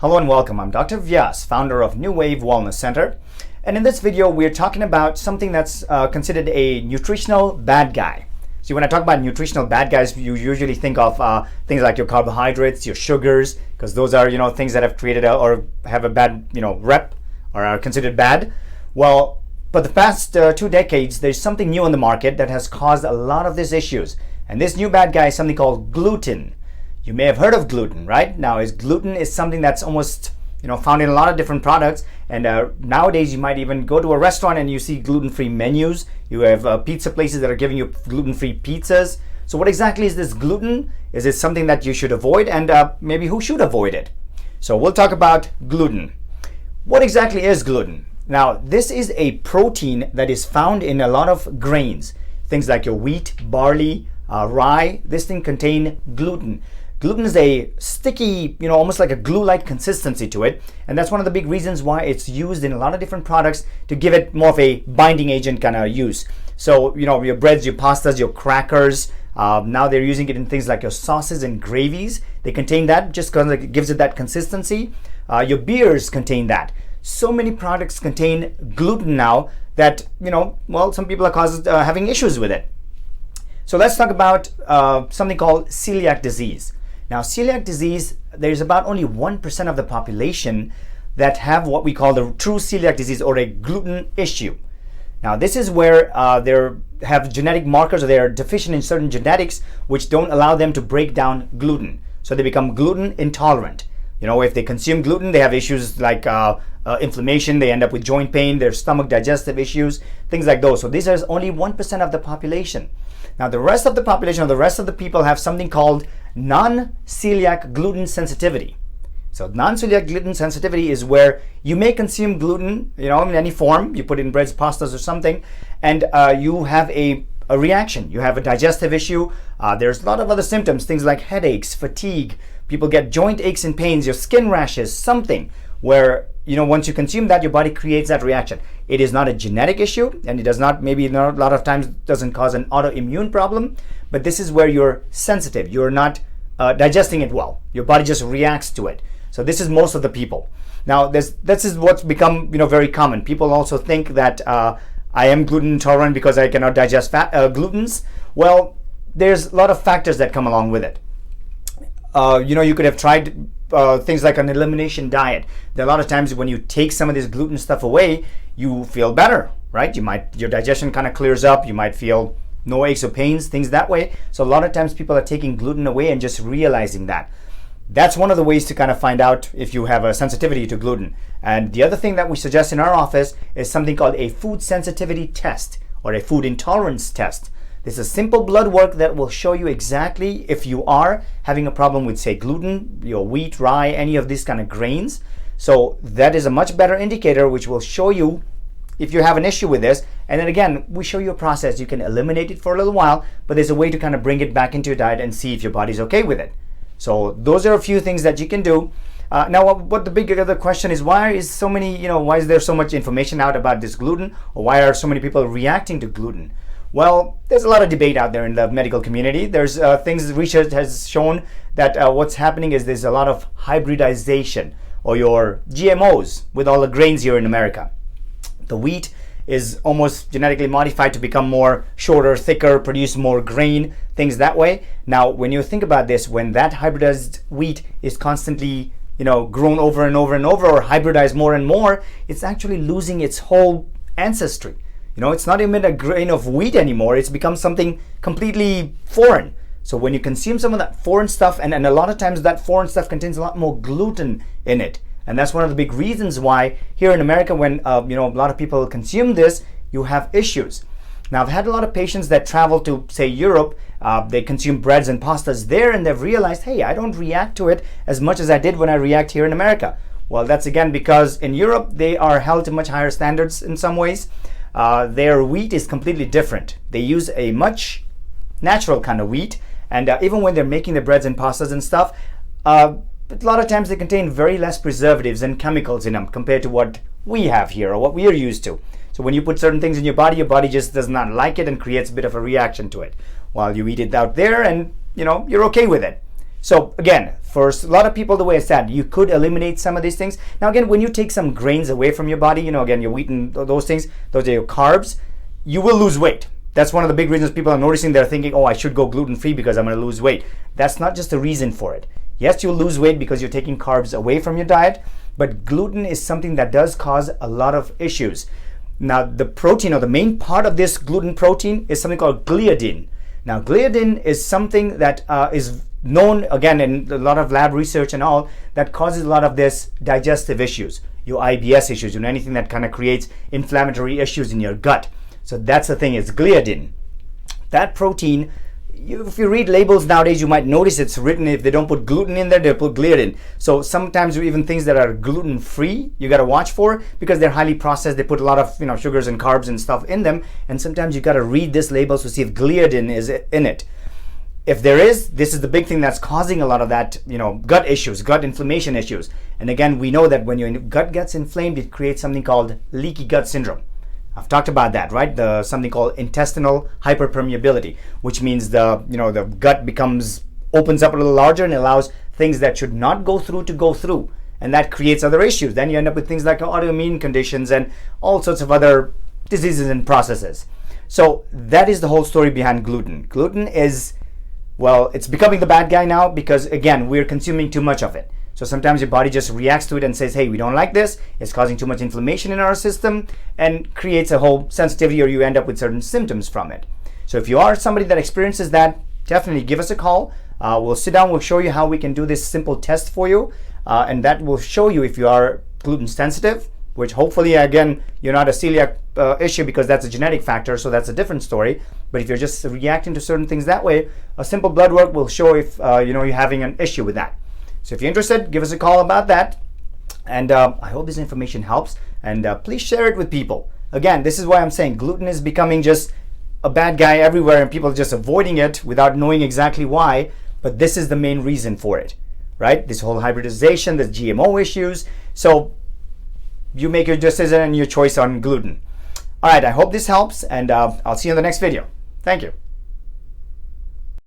Hello and welcome. I'm Dr. Vyas, founder of New Wave Wellness Center. And in this video, we're talking about something that's considered a nutritional bad guy. See, when I talk about nutritional bad guys, you usually think of things like your carbohydrates, your sugars, because those are, things that have created or have a bad, rep or are considered bad. Well, for the past 2 decades, there's something new on the market that has caused a lot of these issues. And this new bad guy is something called gluten. You may have heard of gluten, right? Now, gluten is something that's almost, found in a lot of different products. And nowadays, you might even go to a restaurant and you see gluten-free menus. You have pizza places that are giving you gluten-free pizzas. So what exactly is this gluten? Is it something that you should avoid? And maybe who should avoid it? So we'll talk about gluten. What exactly is gluten? Now, this is a protein that is found in a lot of grains. Things like your wheat, barley, rye. This thing contain gluten. Gluten is a sticky, almost like a glue-like consistency to it. And that's one of the big reasons why it's used in a lot of different products to give it more of a binding agent kind of use. So, your breads, your pastas, your crackers, now they're using it in things like your sauces and gravies. They contain that just because it gives it that consistency. Your beers contain that. So many products contain gluten now that, some people are having issues with it. So let's talk about something called celiac disease. Now, celiac disease, there's about only 1% of the population that have what we call the true celiac disease or a gluten issue. Now, this is where they have genetic markers or they are deficient in certain genetics which don't allow them to break down gluten. So they become gluten intolerant. If they consume gluten, they have issues like inflammation, they end up with joint pain, their stomach digestive issues, things like those. So these are only 1% of the population. Now, the rest of the population or the rest of the people have something called non-celiac gluten sensitivity. So non-celiac gluten sensitivity is where you may consume gluten, in any form. You put it in breads, pastas, or something, and you have a reaction. You have a digestive issue. There's a lot of other symptoms, things like headaches, fatigue. People get joint aches and pains, your skin rashes, something where, once you consume that, your body creates that reaction. It is not a genetic issue, and it does not, maybe a lot of times doesn't cause an autoimmune problem, but this is where you're sensitive. You're not digesting it well. Your body just reacts to it. So this is most of the people. Now, this is what's become, very common. People also think that I am gluten intolerant because I cannot digest glutens. Well, there's a lot of factors that come along with it. You could have tried things like an elimination diet. There are a lot of times when you take some of this gluten stuff away, you feel better, right? Your digestion kind of clears up. You might feel no aches or pains, things that way. So a lot of times people are taking gluten away and just realizing that. That's one of the ways to kind of find out if you have a sensitivity to gluten. And the other thing that we suggest in our office is something called a food sensitivity test or a food intolerance test. This is simple blood work that will show you exactly if you are having a problem with, say, gluten, your wheat, rye, any of these kind of grains. So that is a much better indicator which will show you if you have an issue with this. And then again, we show you a process. You can eliminate it for a little while, but there's a way to kind of bring it back into your diet and see if your body's okay with it. So those are a few things that you can do. Now, what the big other question is, why is there so much information out about this gluten, or why are so many people reacting to gluten? Well, there's a lot of debate out there in the medical community. There's research has shown that what's happening is there's a lot of hybridization or your GMOs with all the grains here in America. The wheat is almost genetically modified to become more shorter, thicker, produce more grain, things that way. Now, when you think about this, when that hybridized wheat is constantly, grown over and over and over or hybridized more and more, it's actually losing its whole ancestry. It's not even a grain of wheat anymore. It's become something completely foreign. So when you consume some of that foreign stuff, and a lot of times that foreign stuff contains a lot more gluten in it. And that's one of the big reasons why here in America, when a lot of people consume this, you have issues. Now, I've had a lot of patients that travel to, say, Europe. They consume breads and pastas there, and they've realized, hey, I don't react to it as much as I did when I react here in America. Well, that's again because in Europe, they are held to much higher standards in some ways. Their wheat is completely different. They use a much natural kind of wheat, and even when they're making the breads and pastas and stuff, a lot of times they contain very less preservatives and chemicals in them compared to what we have here or what we are used to. So when you put certain things in your body just does not like it and creates a bit of a reaction to it. While you eat it out there and you're okay with it. So again, for a lot of people, the way it's said, you could eliminate some of these things. Now again, when you take some grains away from your body, again, you're eating those things, those are your carbs, you will lose weight. That's one of the big reasons people are noticing. They're thinking, oh, I should go gluten-free because I'm going to lose weight. That's not just the reason for it. Yes, you'll lose weight because you're taking carbs away from your diet, but gluten is something that does cause a lot of issues. Now, the protein, or the main part of this gluten protein, is something called gliadin. Now, gliadin is something that is known, again, in a lot of lab research and all, that causes a lot of this digestive issues, your IBS issues, anything that kind of creates inflammatory issues in your gut. So that's the thing, is gliadin. That protein, if you read labels nowadays, you might notice it's written, if they don't put gluten in there, they put gliadin. So sometimes even things that are gluten-free, you got to watch for, because they're highly processed. They put a lot of sugars and carbs and stuff in them, and sometimes you got to read this labels to see if gliadin is in it. If there is, this is the big thing that's causing a lot of that, gut issues, gut inflammation issues. And again, we know that when your gut gets inflamed, it creates something called leaky gut syndrome. I've talked about that, right? Something called intestinal hyperpermeability, which means the gut opens up a little larger and allows things that should not go through to go through. And that creates other issues. Then you end up with things like autoimmune conditions and all sorts of other diseases and processes. So that is the whole story behind gluten. Gluten is, well, it's becoming the bad guy now because, again, we're consuming too much of it. So sometimes your body just reacts to it and says, hey, we don't like this. It's causing too much inflammation in our system, and creates a whole sensitivity, or you end up with certain symptoms from it. So if you are somebody that experiences that, definitely give us a call. We'll sit down, we'll show you how we can do this simple test for you. And that will show you if you are gluten sensitive, which hopefully, again, you're not a celiac issue, because that's a genetic factor, so that's a different story. But if you're just reacting to certain things that way, a simple blood work will show if you're having an issue with that. So if you're interested, give us a call about that. And I hope this information helps. And please share it with people. Again, this is why I'm saying gluten is becoming just a bad guy everywhere, and people are just avoiding it without knowing exactly why. But this is the main reason for it, right? This whole hybridization, the GMO issues. So you make your decision and your choice on gluten. All right, I hope this helps, and I'll see you in the next video. Thank you.